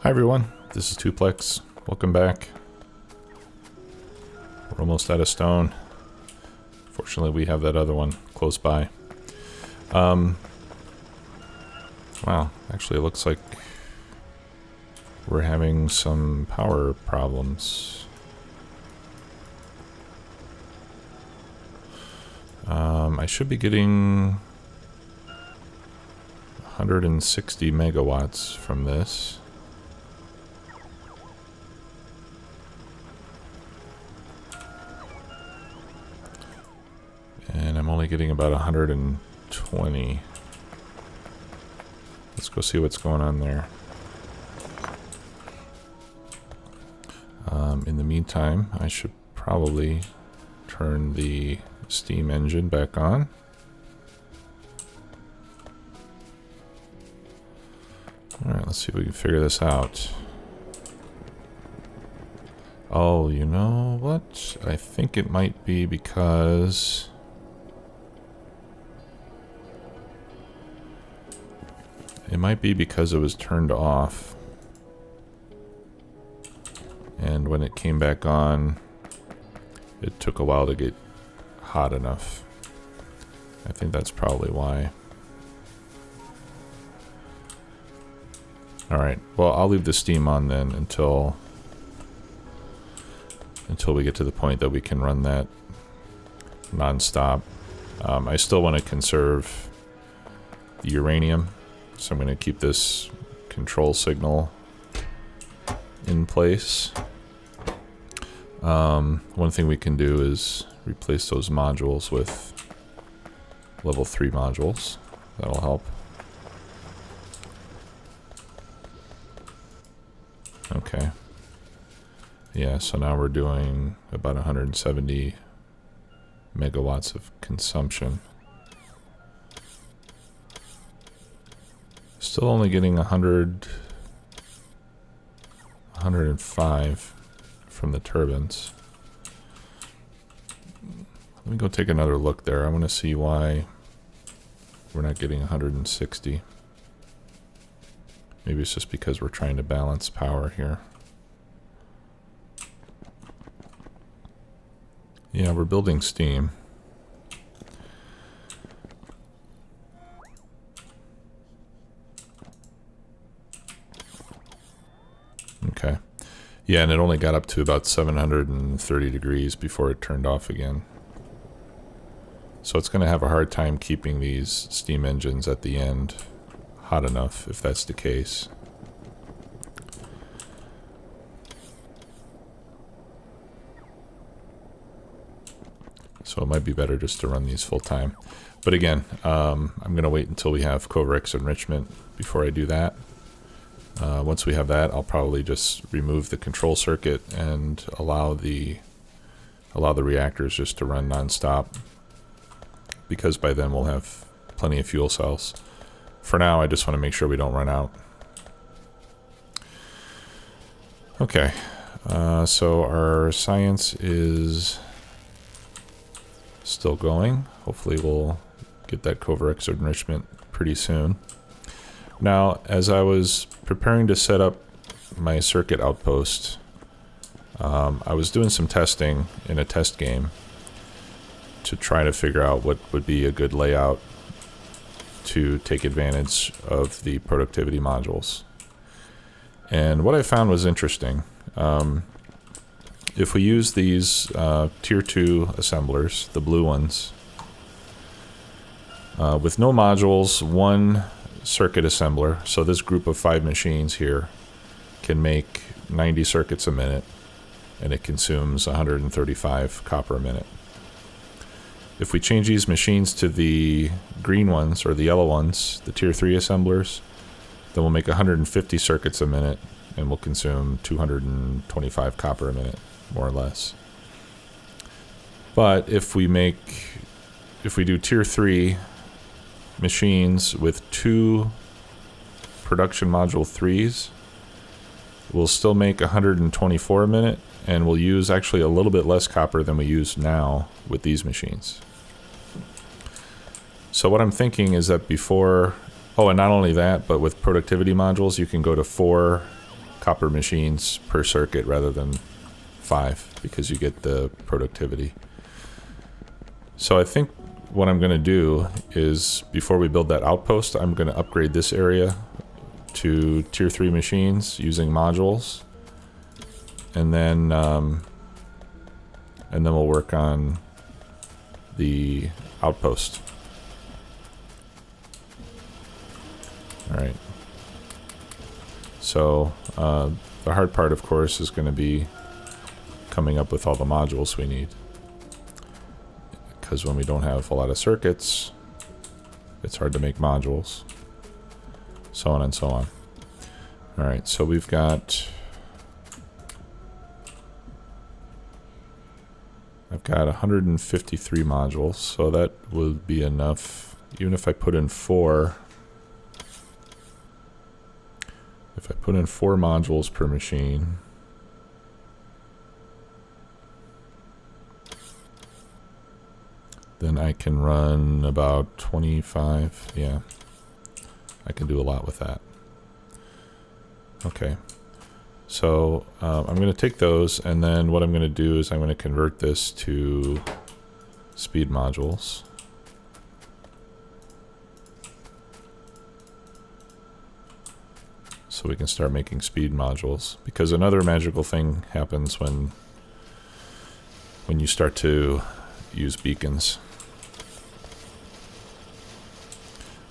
Hi everyone, this is Tuplex. Welcome back. We're almost out of stone. Fortunately, we have that other one close by. Wow, actually it looks like we're having some power problems. I should be getting 160 megawatts from this. And I'm only getting about 120. Let's go see what's going on there. In the meantime, I should probably turn the steam engine back on. Alright, let's see if we can figure this out. Oh, you know what? I think it might be because it was turned off. And when it came back on, it took a while to get hot enough. I think that's probably why. Alright, well, I'll leave the steam on then until we get to the point that we can run that non-stop. I still want to conserve the uranium, so I'm going to keep this control signal in place. One thing we can do is replace those modules with level 3 modules. That'll help. Okay. Yeah, so now we're doing about 170 megawatts of consumption. Still only getting 105 from the turbines. Let me go take another look there. I want to see why we're not getting 160. Maybe it's just because we're trying to balance power here. Yeah, we're building steam. Okay. Yeah, and it only got up to about 730 degrees before it turned off again. So it's going to have a hard time keeping these steam engines at the end hot enough, if that's the case. So it might be better just to run these full time. But again, I'm going to wait until we have Coverx enrichment before I do that. Once we have that, I'll probably just remove the control circuit and allow the reactors just to run non-stop, because by then we'll have plenty of fuel cells. For now, I just want to make sure we don't run out. Okay, so our science is still going. Hopefully we'll get that Coverx enrichment pretty soon. Now, as I was preparing to set up my circuit outpost, I was doing some testing in a test game to try to figure out what would be a good layout to take advantage of the productivity modules. And what I found was interesting. If we use these tier 2 assemblers, the blue ones, with no modules, one circuit assembler, so this group of 5 machines here can make 90 circuits a minute, and it consumes 135 copper a minute. If we change these machines to the green ones, or the yellow ones, the tier 3 assemblers, then we'll make 150 circuits a minute, and we'll consume 225 copper a minute, more or less. But if we do tier 3 machines with 2 production module 3s, we'll still make 124 a minute, and we'll use actually a little bit less copper than we use now with these machines. So what I'm thinking is that before, oh, and not only that, but with productivity modules, you can go to 4 copper machines per circuit rather than 5 because you get the productivity. So I think what I'm going to do is, before we build that outpost, I'm going to upgrade this area to tier 3 machines using modules, and then we'll work on the outpost. All right. So the hard part, of course, is going to be coming up with all the modules we need, because when we don't have a lot of circuits, it's hard to make modules, so on and so on. All right, so I've got 153 modules, so that would be enough. Even if I put in 4, if I put in 4 modules per machine, then I can run about 25. Yeah, I can do a lot with that. Okay, so I'm going to take those, and then what I'm going to do is I'm going to convert this to speed modules. So we can start making speed modules, because another magical thing happens when you start to use beacons.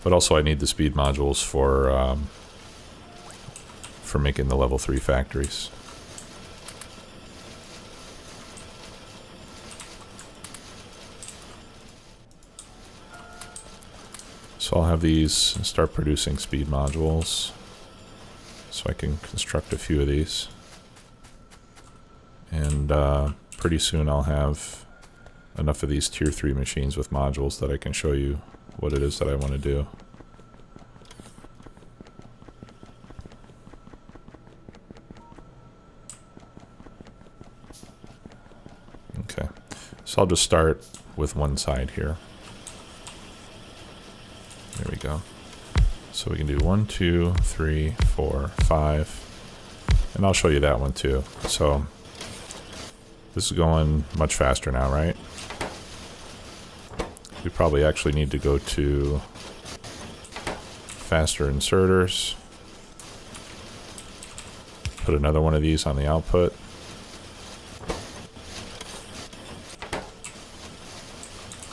But also I need the speed modules for making the level 3 factories. So I'll have these start producing speed modules, so I can construct a few of these. And pretty soon I'll have enough of these tier 3 machines with modules that I can show you what it is that I want to do. Okay, so I'll just start with one side here. There we go. So we can do 1, 2, 3, 4, 5, and I'll show you that one too. So this is going much faster now, right? We probably actually need to go to faster inserters. Put another one of these on the output.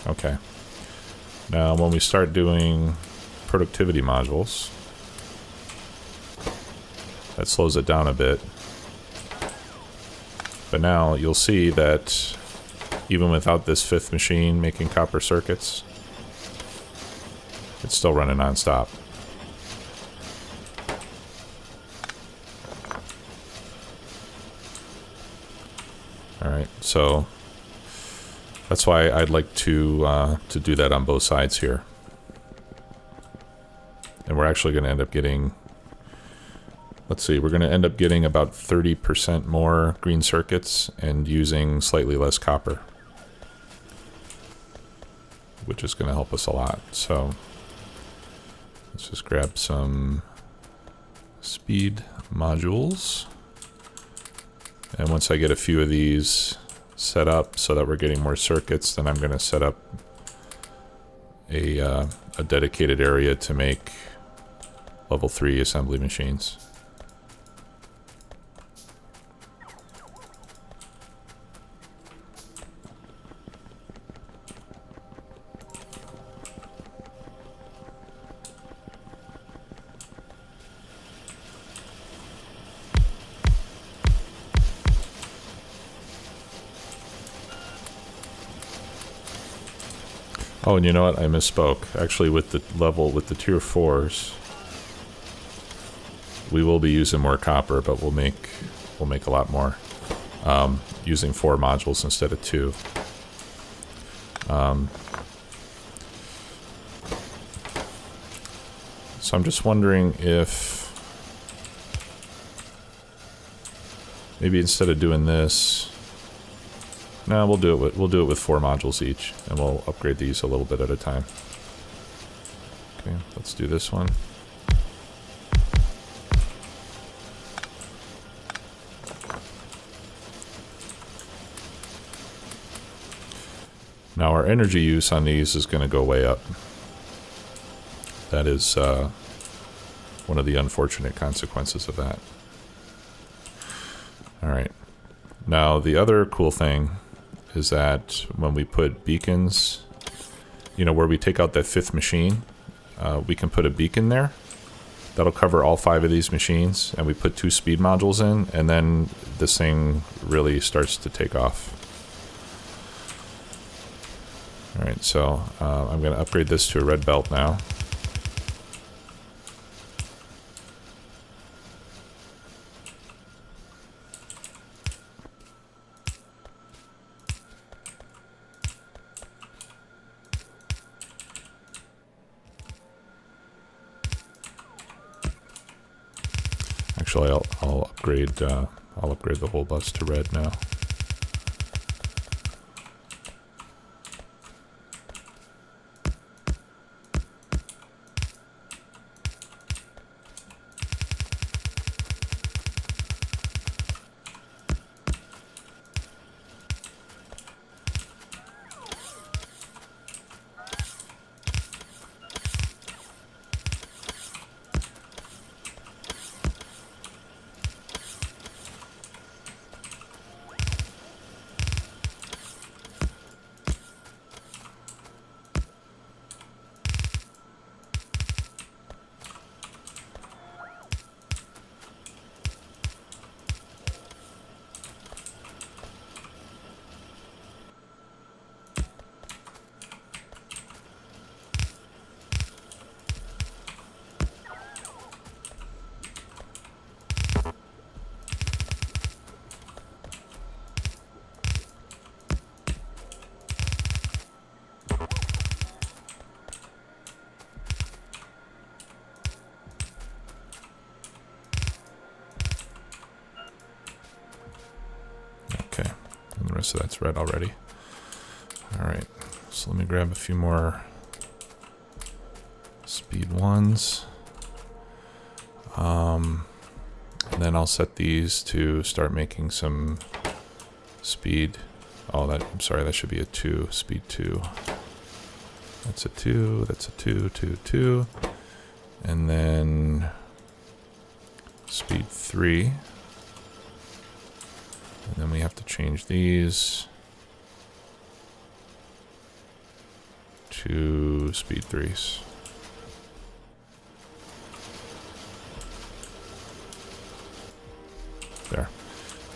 Okay. Now when we start doing productivity modules, that slows it down a bit. But now you'll see that even without this 5th machine making copper circuits, it's still running non-stop. Alright, so that's why I'd like to do that on both sides here. And we're actually going to end up getting, let's see, we're going to end up getting about 30% more green circuits and using slightly less copper, which is going to help us a lot. So let's just grab some speed modules. And once I get a few of these set up so that we're getting more circuits, then I'm going to set up a dedicated area to make level 3 assembly machines. Oh, and you know what? I misspoke. Actually, with the tier 4s, we will be using more copper, but we'll make a lot more using 4 modules instead of 2. So I'm just wondering if maybe instead of doing this, no, we'll do it with 4 modules each, and we'll upgrade these a little bit at a time. Okay, let's do this one. Now our energy use on these is going to go way up. That is one of the unfortunate consequences of that. All right. Now the other cool thing is that when we put beacons, you know, where we take out that 5th machine, we can put a beacon there. That'll cover all 5 of these machines, and we put 2 speed modules in, and then this thing really starts to take off. All right, so I'm going to upgrade this to a red belt now. Actually, I'll upgrade the whole bus to red now. So that's red already. All right, so let me grab a few more speed 1s. And then I'll set these to start making some speed. Oh, I'm sorry, that should be a 2, speed 2. That's a 2, that's a 2, 2, 2. And then speed 3. And then we have to change these to speed 3s. There.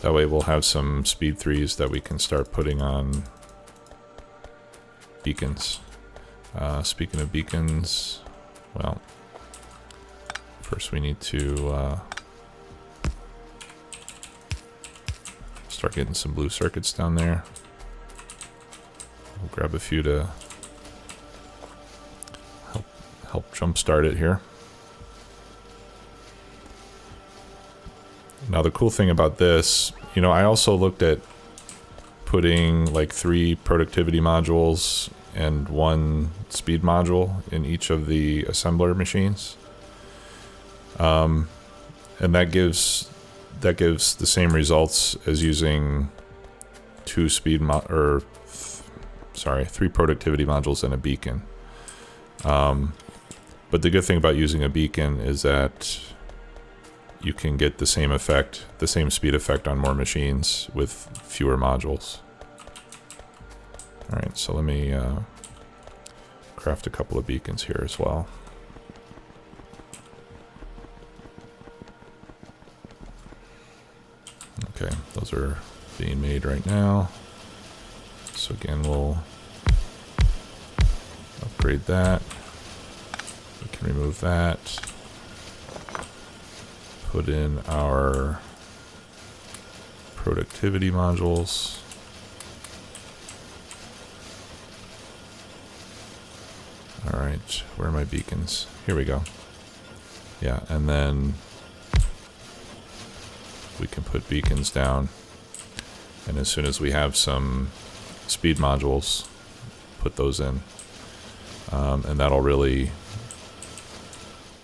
That way we'll have some speed 3s that we can start putting on beacons. Speaking of beacons, well, first we need to start getting some blue circuits down there. We'll grab a few to help jumpstart it here. Now the cool thing about this, you know, I also looked at putting like 3 productivity modules and 1 speed module in each of the assembler machines. And that gives the same results as using 3 productivity modules and a beacon. But the good thing about using a beacon is that you can get the same effect, the same speed effect on more machines with fewer modules. All right, so let me craft a couple of beacons here as well. Okay, those are being made right now. So again, we'll upgrade that. We can remove that. Put in our productivity modules. All right, where are my beacons? Here we go. Yeah, and then we can put beacons down, and as soon as we have some speed modules, put those in, and that'll really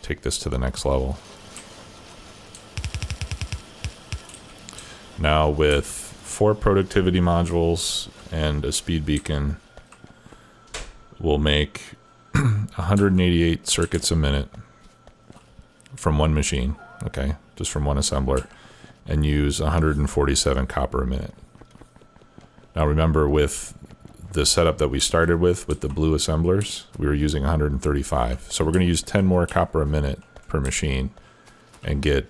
take this to the next level. Now with 4 productivity modules and a speed beacon, will make 188 circuits a minute from one machine, okay, just from one assembler, and use 147 copper a minute. Now remember, with the setup that we started with the blue assemblers, we were using 135. So we're going to use 10 more copper a minute per machine and get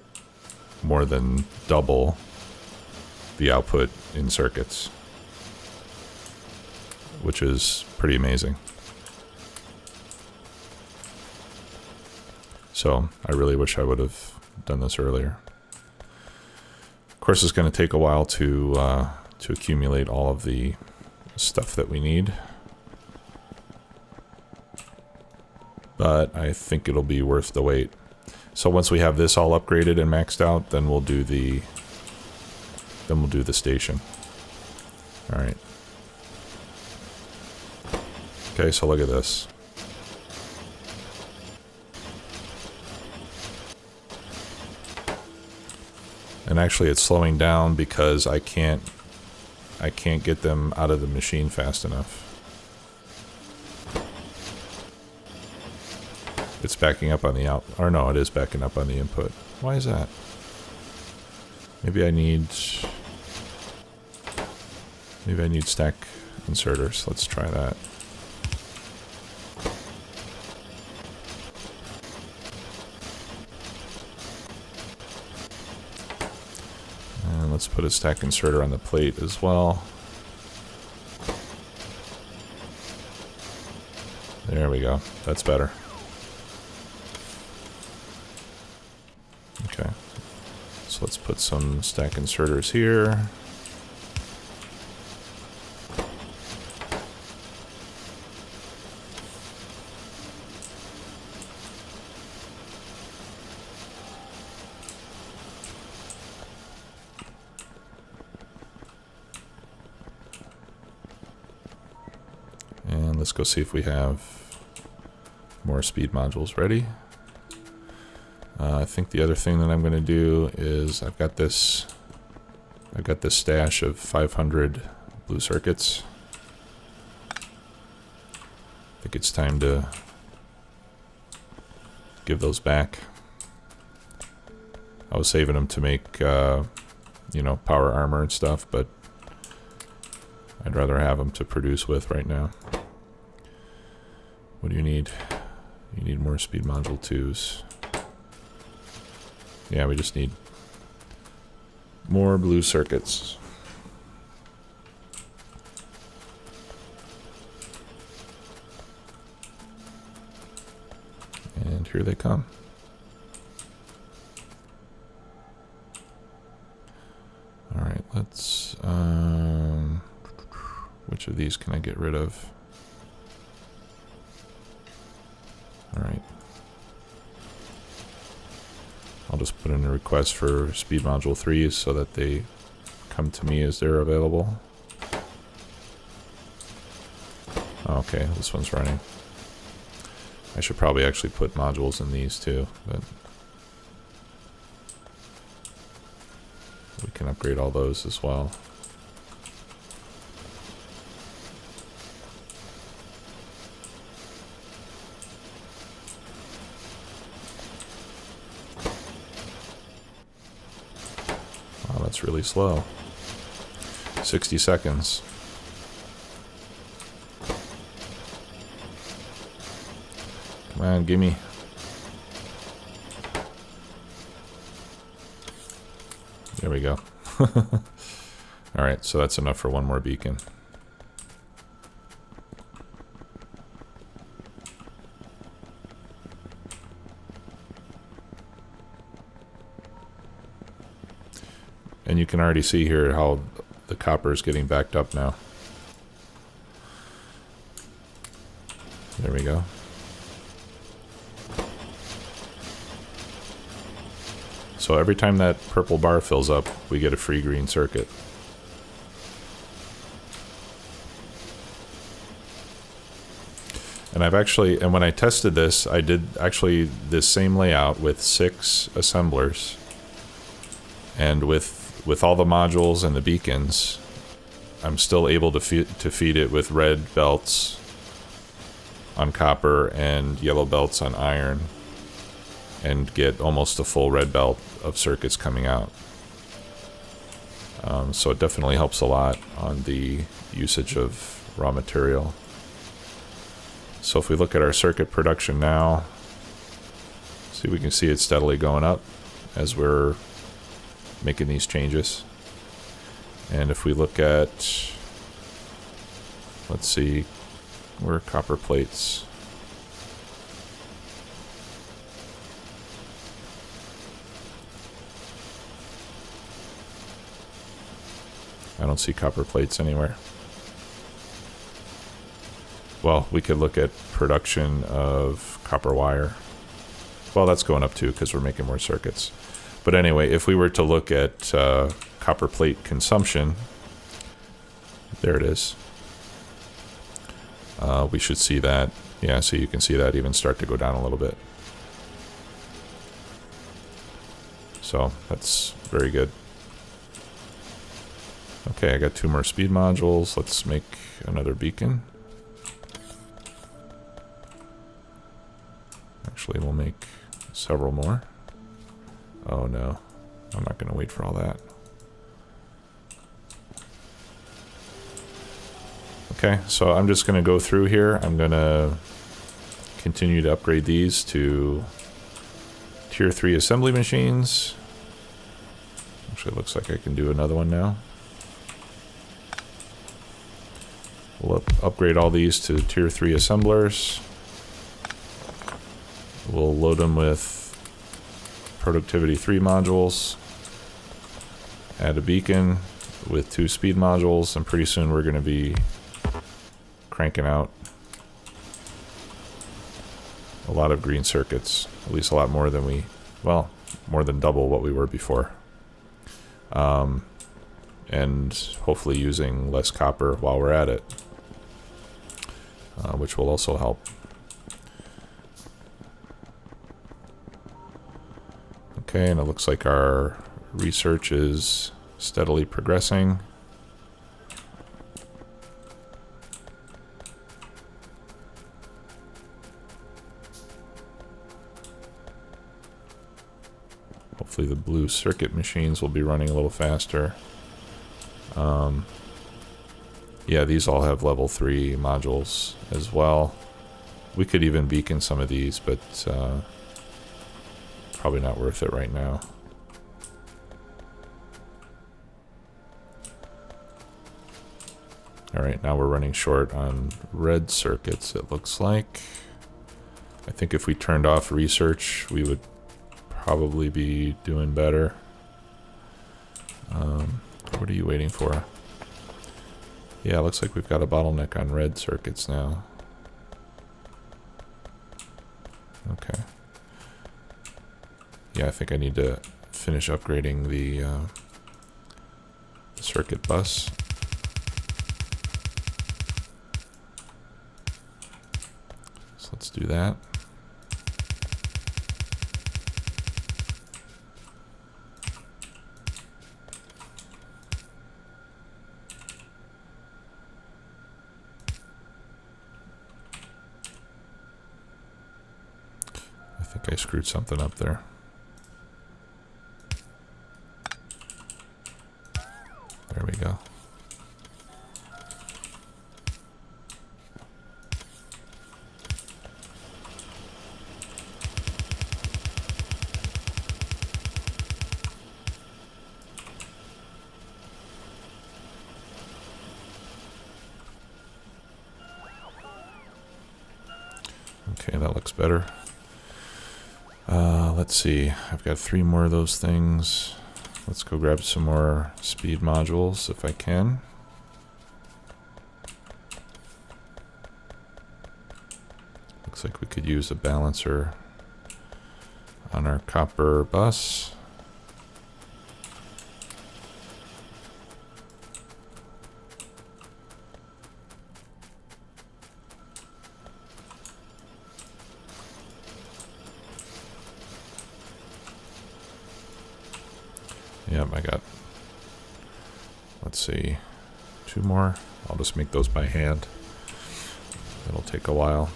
more than double the output in circuits, which is pretty amazing. So I really wish I would have done this earlier. Of course, it's going to take a while to accumulate all of the stuff that we need, but I think it'll be worth the wait. So once we have this all upgraded and maxed out, then we'll do the station. All right. Okay, so look at this. And actually it's slowing down because I can't get them out of the machine fast enough. It's backing up on the out, or no, it is backing up on the input. Why is that? Maybe I need stack inserters. Let's try that. And let's put a stack inserter on the plate as well. There we go. That's better. Okay. So let's put some stack inserters here. And let's go see if we have more speed modules ready. I think the other thing that I'm going to do is I've got this stash of 500 blue circuits. I think it's time to give those back. I was saving them to make, you know, power armor and stuff, but I'd rather have them to produce with right now. What do you need? You need more speed module 2s. Yeah, we just need more blue circuits. And here they come. All right, let's, which of these can I get rid of? All right. I'll just put in a request for speed module 3s so that they come to me as they're available. Okay, this one's running. I should probably actually put modules in these too, but we can upgrade all those as well. That's really slow. 60 seconds. Come on, gimme. There we go. Alright, so that's enough for one more beacon. And you can already see here how the copper is getting backed up now. There we go. So every time that purple bar fills up, we get a free green circuit. And and when I tested this, I did actually this same layout with 6 assemblers. And with all the modules and the beacons, I'm still able to feed it with red belts on copper and yellow belts on iron, and get almost a full red belt of circuits coming out. So it definitely helps a lot on the usage of raw material. So if we look at our circuit production now, see, we can see it steadily going up as we're making these changes. And if we look at, let's see, where are copper plates? I don't see copper plates anywhere. Well, we could look at production of copper wire. Well, that's going up too because we're making more circuits. But anyway, if we were to look at copper plate consumption, there it is. We should see that. Yeah, so you can see that even start to go down a little bit. So that's very good. Okay, I got 2 more speed modules. Let's make another beacon. Actually, we'll make several more. Oh no, I'm not going to wait for all that. Okay, so I'm just going to go through here. I'm going to continue to upgrade these to tier 3 assembly machines. Actually, it looks like I can do another one now. We'll upgrade all these to tier 3 assemblers. We'll load them with productivity 3 modules. Add a beacon with 2 speed modules, and pretty soon we're going to be cranking out a lot of green circuits. At least a lot more than more than double what we were before. And hopefully using less copper while we're at it, which will also help. Okay, and it looks like our research is steadily progressing. Hopefully the blue circuit machines will be running a little faster. Yeah, these all have level 3 modules as well. We could even beacon some of these, but probably not worth it right now. Alright, now we're running short on red circuits, it looks like. I think if we turned off research, we would probably be doing better. What are you waiting for? Yeah, it looks like we've got a bottleneck on red circuits now. Okay. Yeah, I think I need to finish upgrading the circuit bus. So let's do that. I think I screwed something up there. There we go. Okay, that looks better. Let's see, I've got 3 more of those things. Let's go grab some more speed modules if I can. Looks like we could use a balancer on our copper bus. Yep, I got, let's see, 2 more. I'll just make those by hand. It'll take a while.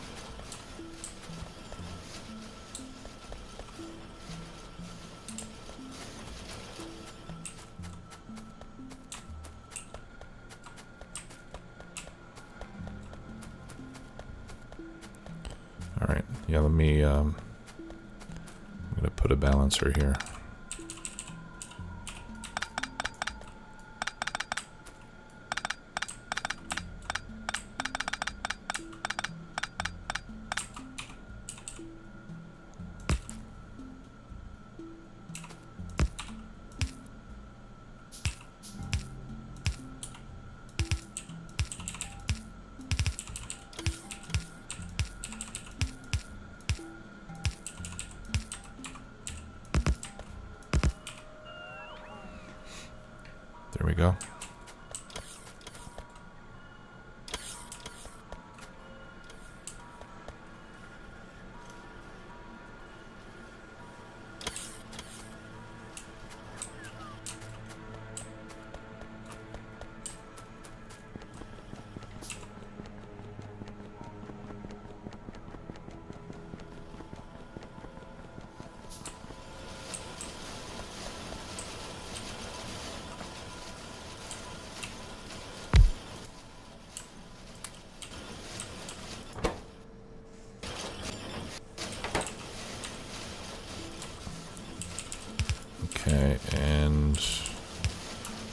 Yeah, let me, I'm gonna put a balancer here. There we go. Okay, and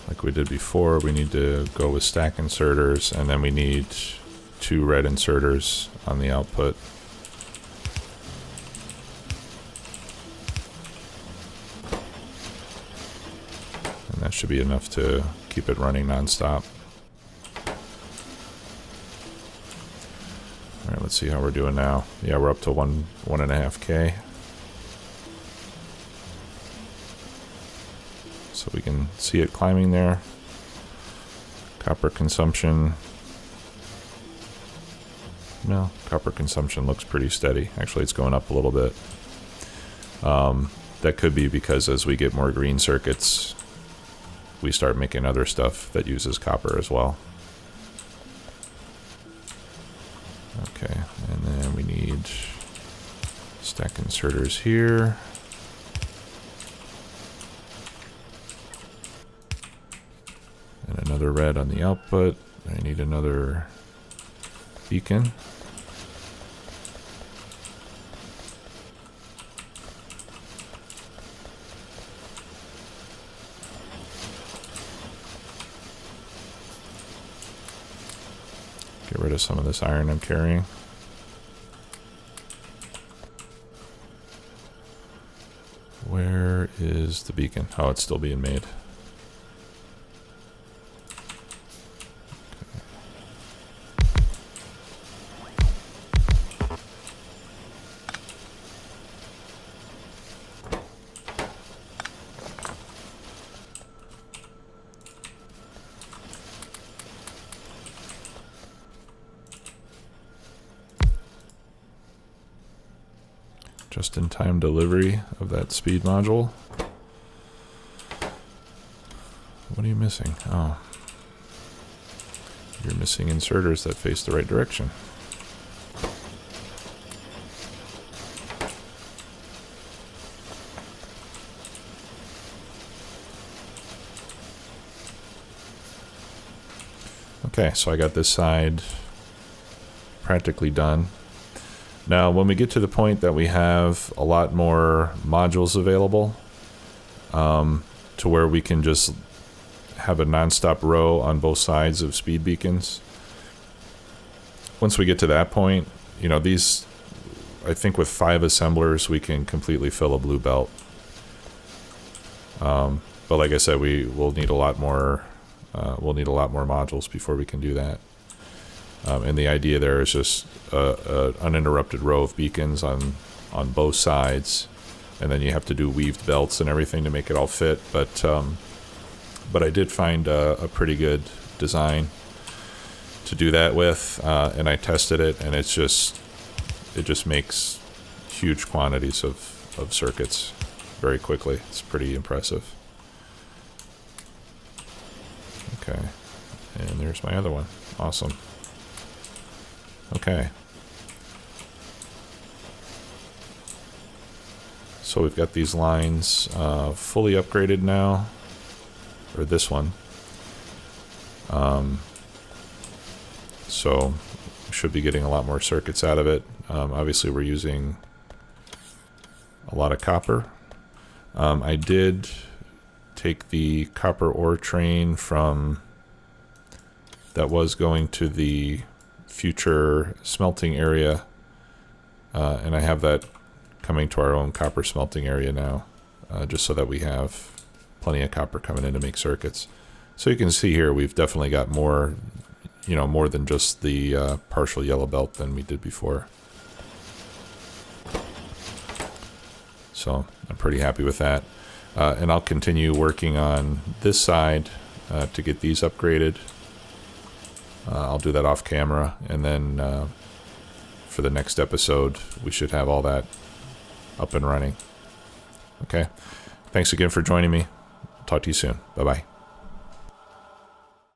like we did before, we need to go with stack inserters, and then we need 2 red inserters on the output. And that should be enough to keep it running nonstop. Alright, let's see how we're doing now. Yeah, we're up to 1.5K. So we can see it climbing there. Copper consumption. No, copper consumption looks pretty steady. Actually, it's going up a little bit. That could be because as we get more green circuits, we start making other stuff that uses copper as well. Okay, and then we need stack inserters here. And another red on the output. I need another beacon. Get rid of some of this iron I'm carrying. Where is the beacon? Oh, it's still being made. Just-in-time delivery of that speed module. What are you missing? Oh. You're missing inserters that face the right direction. Okay, so I got this side practically done. Now, when we get to the point that we have a lot more modules available, to where we can just have a non-stop row on both sides of speed beacons, once we get to that point, you know, these, I think with 5 assemblers, we can completely fill a blue belt. But like I said, we'll need a lot more. We'll need a lot more modules before we can do that. And the idea there is just an uninterrupted row of beacons on both sides, and then you have to do weaved belts and everything to make it all fit. But I did find a pretty good design to do that with, and I tested it, and it just makes huge quantities of circuits very quickly. It's pretty impressive. Okay, and there's my other one. Awesome. Okay. So we've got these lines fully upgraded now, or this one. So we should be getting a lot more circuits out of it. Obviously, we're using a lot of copper. I did take the copper ore train from that was going to the future smelting area, and I have that coming to our own copper smelting area now, just so that we have plenty of copper coming in to make circuits. So you can see here we've definitely got more, more than just the partial yellow belt than we did before. So I'm pretty happy with that. And I'll continue working on this side to get these upgraded. I'll do that off camera, and then for the next episode we should have all that up and running. Okay, thanks again for joining me. Talk to you soon. Bye bye.